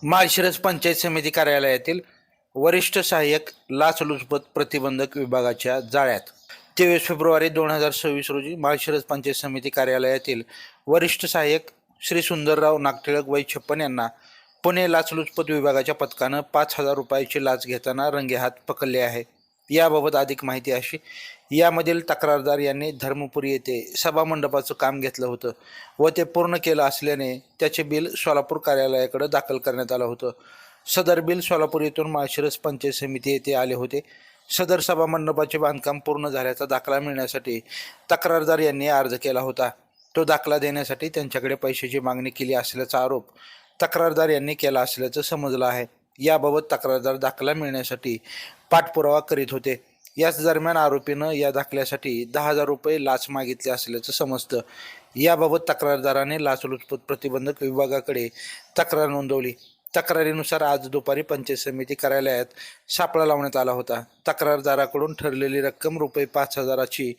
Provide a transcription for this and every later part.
माळशिरस पंचायत समिती कार्यालयातील वरिष्ठ सहाय्यक लाचलुचपत प्रतिबंधक विभागाच्या जाळ्यात 23 फेब्रुवारी 2026 रोजी माळशिरस पंचायत समिती कार्यालयातील वरिष्ठ सहाय्यक श्री सुंदरराव नागटिळक वय 56 यांना पुणे लाचलुचपत विभागाच्या पथकानं 5,000 रुपयाची लाच घेताना रंगेहात पकडले आहे। याबाबत अधिक माहिती अशी, यामधील तक्रारदार यांनी धर्मपुरी येथे सभामंडपाचं काम घेतलं होतं व ते पूर्ण केलं असल्याने त्याचे बिल सोलापूर कार्यालयाकडे दाखल करण्यात आलं होतं। सदर बिल सोलापूर येथून माळशिरस पंचायत समिती येथे आले होते। सदर सभामंडपाचे बांधकाम पूर्ण झाल्याचा दाखला मिळण्यासाठी तक्रारदार यांनी अर्ज केला होता। तो दाखला देण्यासाठी त्यांच्याकडे पैशाची मागणी केली असल्याचा आरोप तक्रारदार यांनी केला असल्याचं समजलं आहे। याबाबत तक्रारदार दाखला मिळण्यासाठी पाठपुरावा करीत होते। याच दरम्यान आरोपीनं या दाखल्यासाठी 10,000 रुपये लाच मागितले असल्याचं समजतं। याबाबत तक्रारदाराने लाचलुचपत प्रतिबंधक विभागाकडे तक्रार नोंदवली। तक्रारीनुसार आज दुपारी पंचायत समिती कार्यालयात सापळा लावण्यात आला होता। तक्रारदाराकडून ठरलेली रक्कम रुपये 5,000ची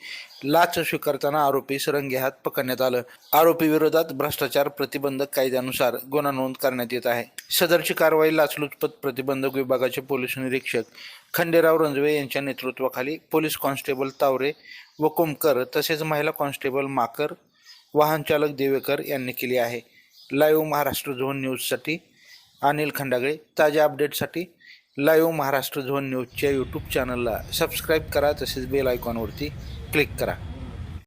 लाच स्वीकारताना आरोपीस रंगेहात पकडण्यात आलं। आरोपी विरोधात भ्रष्टाचार प्रतिबंधक कायद्यानुसार गुन्हा नोंद करण्यात येत आहे। सदरची कारवाई लाचलुचपत प्रतिबंधक विभागाचे पोलीस निरीक्षक खंडेराव रंजवे यांच्या नेतृत्वाखाली पोलीस कॉन्स्टेबल तावरे व कुमकर तसेच महिला कॉन्स्टेबल माकर, वाहन चालक देवेकर यांनी केली आहे। लाईव्ह महाराष्ट्र झोन न्यूजसाठी अनिल खंडागळे। ताज्या अपडेटसाठी लाईव्ह महाराष्ट्र झोन न्यूजच्या यूट्यूब चॅनलला सबस्क्राईब करा, तसेच बेल आयकॉनवरती क्लिक करा।